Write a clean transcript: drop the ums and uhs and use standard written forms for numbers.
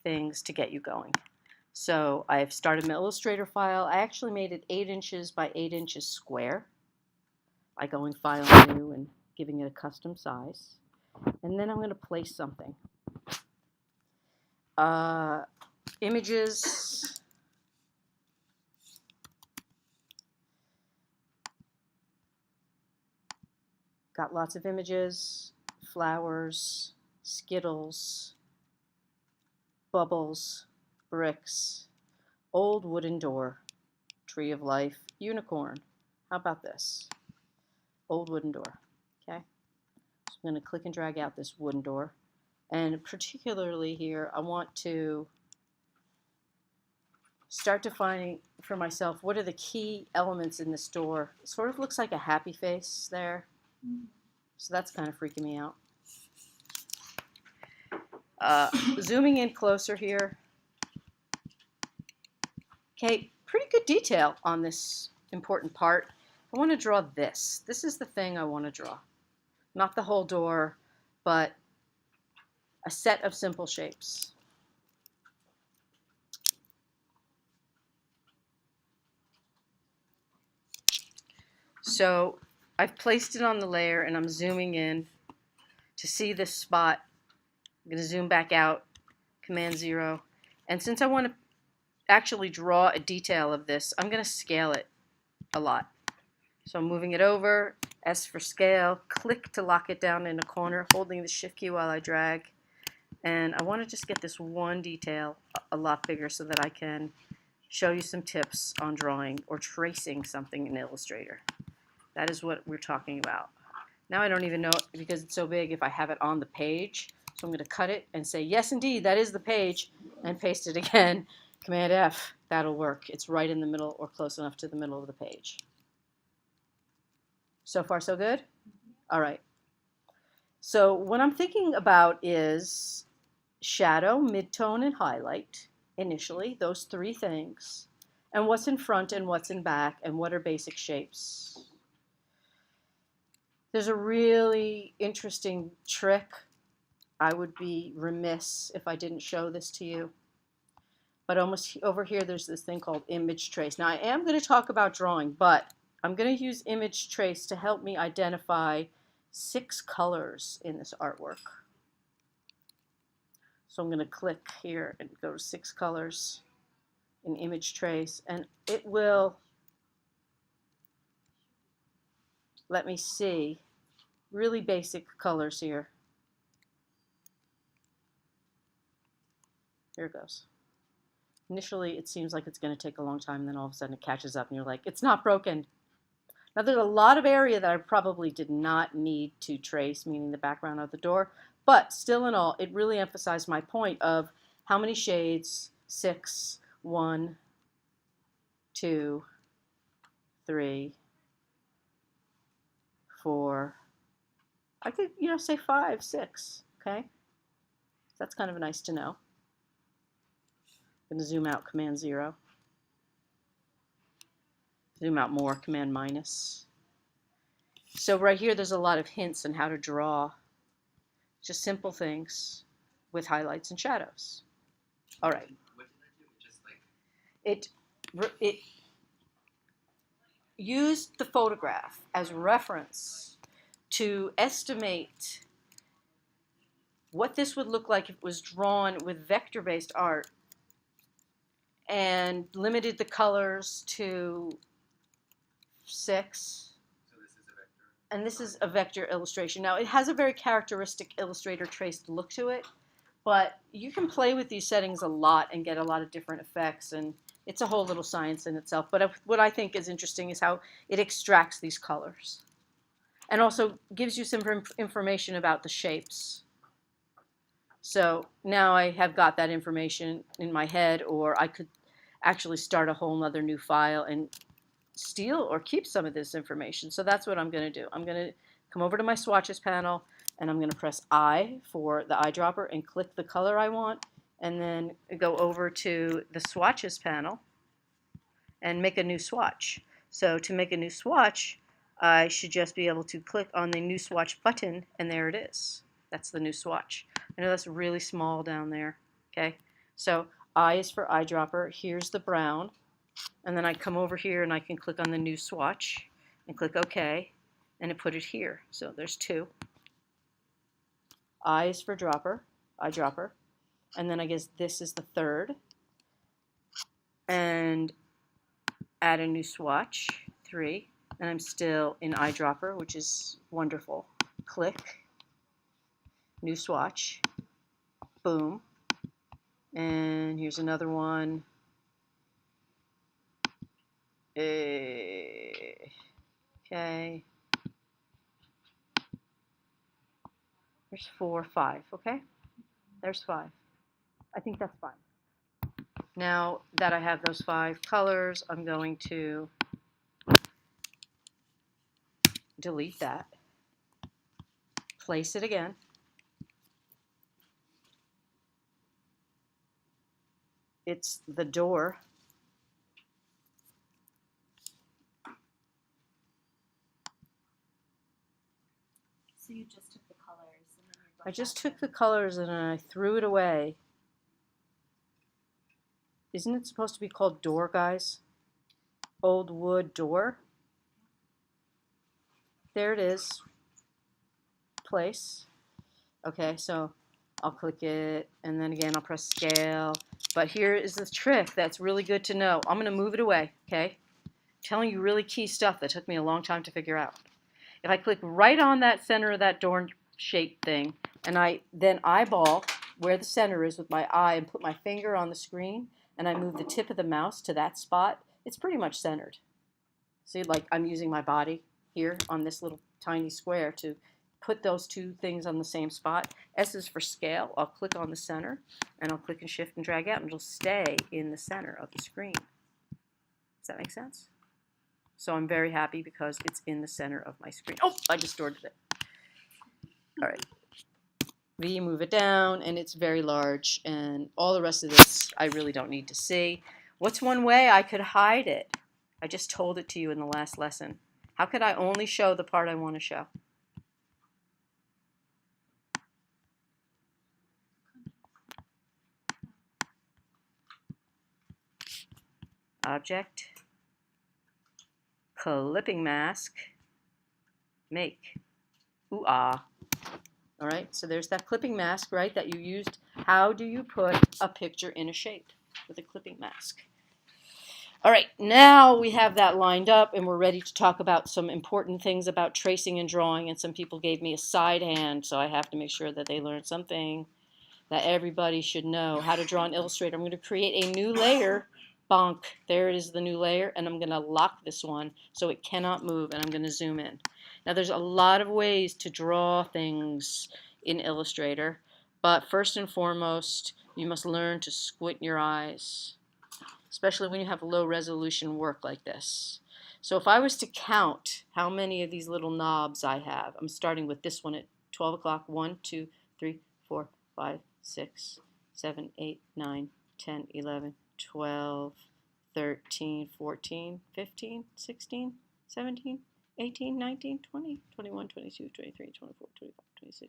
things to get you going. So I've started my Illustrator file. I actually made it 8 inches by 8 inches square by going File New and giving it a custom size. And then I'm going to place something. Images. Got lots of images, flowers, Skittles, bubbles, bricks, old wooden door, tree of life, unicorn. How about this? Old wooden door. Okay. So I'm going to click and drag out this wooden door. And particularly here, I want to start defining for myself what are the key elements in this door. It sort of looks like a happy face there. So that's kind of freaking me out. Zooming in closer here. Okay, pretty good detail on this important part. I want to draw this. This is the thing I want to draw. Not the whole door, but a set of simple shapes. So I've placed it on the layer and I'm zooming in to see this spot. I'm going to zoom back out, Command 0. And since I want to actually draw a detail of this, I'm going to scale it a lot. So I'm moving it over, S for scale, click to lock it down in a corner, holding the Shift key while I drag. And I want to just get this one detail a lot bigger so that I can show you some tips on drawing or tracing something in Illustrator. That is what we're talking about. Now I don't even know, because it's so big, if I have it on the page. So I'm going to cut it and say, yes, indeed, that is the page, and paste it again. Command F, that'll work. It's right in the middle or close enough to the middle of the page. So far, so good? All right. So what I'm thinking about is shadow, midtone, and highlight initially, those 3 things, and what's in front and what's in back, and what are basic shapes. There's a really interesting trick. I would be remiss if I didn't show this to you. But almost over here, there's this thing called image trace. Now, I am going to talk about drawing, but I'm going to use image trace to help me identify 6 colors in this artwork. So I'm going to click here and go to 6 colors in image trace, and it will let me see really basic colors here. Here it goes. Initially, it seems like it's going to take a long time, and then all of a sudden it catches up, and you're like, it's not broken. Now, there's a lot of area that I probably did not need to trace, meaning the background of the door, but still in all, it really emphasized my point of how many shades, 6, 1, 2, 3, 4, I could, say 5, 6, okay? That's kind of nice to know. I'm going to zoom out, Command 0. Zoom out more, Command minus. So right here, there's a lot of hints on how to draw just simple things with highlights and shadows. All right. What did I do? It just It used the photograph as reference to estimate what this would look like if it was drawn with vector-based art, and limited the colors to 6. So this is a vector. And this is a vector illustration. Now, it has a very characteristic Illustrator traced look to it, but you can play with these settings a lot and get a lot of different effects, and it's a whole little science in itself. But what I think is interesting is how it extracts these colors and also gives you some information about the shapes. So now I have got that information in my head, or I could actually start a whole nother new file and steal or keep some of this information. So that's what I'm going to do. I'm going to come over to my swatches panel, and I'm going to press I for the eyedropper and click the color I want, and then go over to the swatches panel and make a new swatch. So to make a new swatch, I should just be able to click on the new swatch button, and there it is. That's the new swatch. I know that's really small down there, okay? So I is for eyedropper. Here's the brown. And then I come over here and I can click on the new swatch and click OK. And it put it here. So there's 2. I is for dropper, eyedropper. And then I guess this is the 3rd. And add a new swatch, 3. And I'm still in eyedropper, which is wonderful. Click, new swatch, boom. And here's another one. Okay. There's 4, 5, okay? There's 5. I think that's fine. Now that I have those 5 colors, I'm going to delete that, place it again. It's the door. So you just took the colors and then I just took the colors and I threw it away. Isn't it supposed to be called door, guys? Old wood door. There it is. Place. Okay, so I'll click it and then again I'll press scale. But here is the trick that's really good to know. I'm going to move it away, okay? I'm telling you really key stuff that took me a long time to figure out. If I click right on that center of that door shape thing and I then eyeball where the center is with my eye and put my finger on the screen and I move the tip of the mouse to that spot, it's pretty much centered. See, like I'm using my body here on this little tiny square to put those 2 things on the same spot. S is for scale. I'll click on the center and I'll click and shift and drag out and it'll stay in the center of the screen. Does that make sense? So I'm very happy because it's in the center of my screen. Oh, I distorted it. All right. V, move it down, and it's very large. And all the rest of this, I really don't need to see. What's one way I could hide it? I just told it to you in the last lesson. How could I only show the part I want to show? Object, clipping mask, make, ooh ah. All right, so there's that clipping mask, right, that you used. How do you put a picture in a shape with a clipping mask? All right, now we have that lined up and we're ready to talk about some important things about tracing and drawing, and some people gave me a side hand, so I have to make sure that they learn something that everybody should know. How to draw in Illustrator. I'm going to create a new layer. Bonk, there it is, the new layer, and I'm going to lock this one so it cannot move, and I'm going to zoom in. Now there's a lot of ways to draw things in Illustrator, but first and foremost, you must learn to squint your eyes, especially when you have low resolution work like this. So if I was to count how many of these little knobs I have, I'm starting with this one at 12 o'clock. 1, 2, 3, 4, 5, 6, 7, 8, 9, 10, 11, 12, 13, 14, 15, 16, 17, 18, 19, 20, 21, 22, 23, 24, 25, 26,